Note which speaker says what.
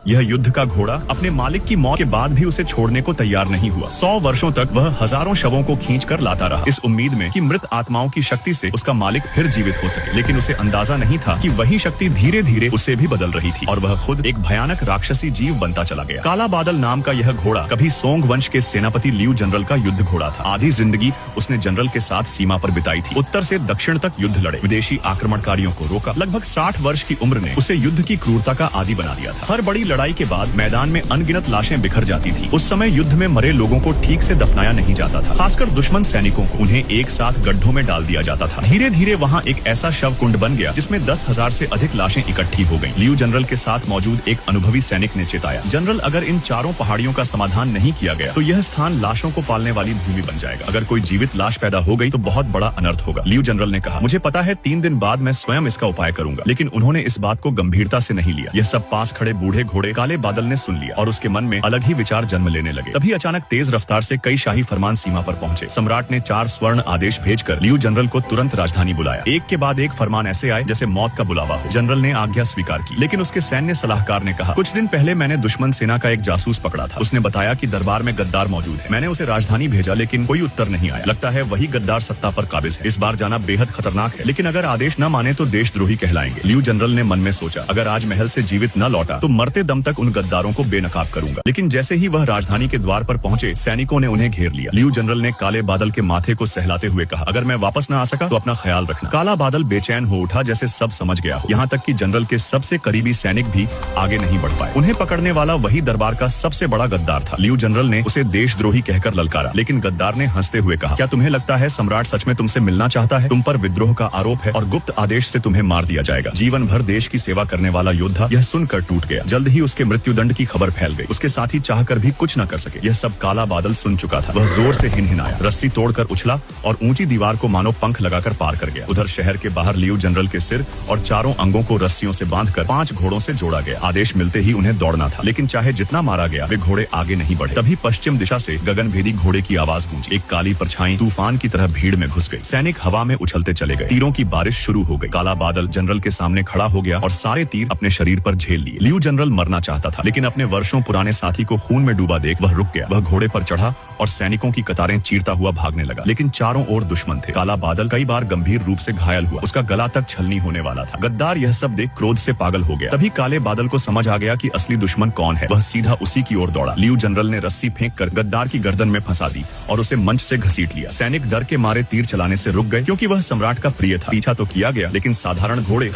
Speaker 1: यह युद्ध का घोड़ा अपने मालिक की मौत के बाद भी उसे छोड़ने को तैयार नहीं हुआ। 100 वर्षों तक वह हजारों शवों को खींच कर लाता रहा, इस उम्मीद में कि मृत आत्माओं की शक्ति से उसका मालिक फिर जीवित हो सके। लेकिन उसे अंदाजा नहीं था कि वही शक्ति धीरे धीरे उसे भी बदल रही थी और वह खुद एक भयानक राक्षसी जीव बनता चला गया। काला बादल नाम का यह घोड़ा कभी सोंग वंश के सेनापति लियू जनरल का युद्ध घोड़ा था। आधी जिंदगी उसने जनरल के साथ सीमा पर बिताई थी। उत्तर से दक्षिण तक युद्ध लड़े, विदेशी आक्रमणकारियों को रोका। लगभग 60 वर्ष की उम्र ने उसे युद्ध की क्रूरता का आदी बना दिया था। हर बड़ी लड़ाई के बाद मैदान में अनगिनत लाशें बिखर जाती थी। उस समय युद्ध में मरे लोगों को ठीक से दफनाया नहीं जाता था, खासकर दुश्मन सैनिकों को। उन्हें एक साथ गड्ढों में डाल दिया जाता था। धीरे धीरे वहाँ एक ऐसा शव कुंड बन गया जिसमें 10,000 से अधिक लाशें इकट्ठी हो गईं। लियू जनरल के साथ मौजूद एक अनुभवी सैनिक ने चेताया, जनरल, अगर इन चारों पहाड़ियों का समाधान नहीं किया गया तो यह स्थान लाशों को पालने वाली भूमि बन जाएगा। अगर कोई जीवित लाश पैदा हो गई तो बहुत बड़ा अनर्थ होगा। लियू जनरल ने कहा, मुझे पता है 3 दिन बाद मैं स्वयं इसका उपाय करूंगा। लेकिन उन्होंने इस बात को गंभीरता से नहीं लिया। यह सब पास खड़े बूढ़े घोड़े काले बादल ने सुन लिया और उसके मन में अलग ही विचार जन्म लेने लगे। तभी अचानक तेज रफ्तार से कई शाही फरमान सीमा पर पहुंचे। सम्राट ने 4 स्वर्ण आदेश भेजकर लियू जनरल को तुरंत राजधानी बुलाया। एक के बाद एक फरमान ऐसे आए जैसे मौत का बुलावा हो। जनरल ने आज्ञा स्वीकार की, लेकिन उसके सैन्य सलाहकार ने कहा, कुछ दिन पहले मैंने दुश्मन सेना का एक जासूस पकड़ा था। उसने बताया कि दरबार में गद्दार मौजूद है। मैंने उसे राजधानी भेजा, लेकिन कोई उत्तर नहीं आया। लगता है वही गद्दार सत्ता पर काबिज है। इस बार जाना बेहद खतरनाक है, लेकिन अगर आदेश न माने तो देशद्रोही कहलाएंगे। लियू जनरल ने मन में सोचा, अगर आज महल से जीवित न लौटा तो मरते दम तक उन गद्दारों को बेनकाब करूंगा। लेकिन जैसे ही वह राजधानी के द्वार पर पहुंचे, सैनिकों ने उन्हें घेर लिया। लियू जनरल ने काले बादल के माथे को सहलाते हुए कहा, अगर मैं वापस न आ सका तो अपना ख्याल रखना। काला बादल बेचैन हो उठा, जैसे सब समझ गया हो। यहाँ तक कि जनरल के सबसे करीबी सैनिक भी आगे नहीं बढ़ पाए। उन्हें पकड़ने वाला वही दरबार का सबसे बड़ा गद्दार था। लियू जनरल ने उसे देशद्रोही कहकर ललकारा, लेकिन गद्दार ने हंसते हुए कहा, क्या तुम्हें लगता है सम्राट सच में तुमसे मिलना चाहता है? तुम पर विद्रोह का आरोप है और गुप्त आदेश से तुम्हें मार दिया जाएगा। जीवन भर देश की सेवा करने वाला योद्धा यह सुनकर टूट गया। जल्द ही उसके मृत्युदंड की खबर फैल गई। उसके साथी चाहकर भी कुछ न कर सके। यह सब काला बादल सुन चुका था। वह जोर से हिनहिनाया, रस्सी तोड़कर उछला और ऊंची दीवार को मानो पंख लगाकर पार कर गया। उधर शहर के बाहर लियू जनरल के सिर और चारों अंगों को रस्सियों से बांधकर 5 घोड़ों से जोड़ा गया। आदेश मिलते ही उन्हें दौड़ना था, लेकिन चाहे जितना मारा गया वे घोड़े आगे नहीं बढ़े। तभी पश्चिम दिशा से गगनभेदी घोड़े की आवाज गूंजी। एक काली परछाई तूफान की तरह भीड़ में घुस गई। सैनिक हवा में उछलते चले गए। तीरों की बारिश शुरू हो गई। काला बादल जनरल के सामने खड़ा हो गया और सारे तीर अपने शरीर पर झेल लिए। लियू जनरल मरना चाहता था, लेकिन अपने वर्षों पुराने साथी को खून में डूबा देख वह रुक गया। वह घोड़े पर चढ़ा और सैनिकों की कतारें चीरता हुआ भागने लगा, लेकिन चारों ओर दुश्मन थे। काला बादल कई बार गंभीर रूप से घायल हुआ। उसका गला तक छलनी होने वाला था। गद्दार यह सब देख क्रोध से पागल हो गया। तभी काले बादल को समझ आ गया कि असली दुश्मन कौन है। वह सीधा उसी की ओर दौड़ा। लियू जनरल ने रस्सी फेंककर गद्दार की गर्दन में फंसा दी और उसे मंच से घसीट लिया। सैनिक डर के मारे तीर चलाने से रुक गए, क्योंकि वह सम्राट का प्रिय था। पीछा तो किया गया, लेकिन साधारण घोड़े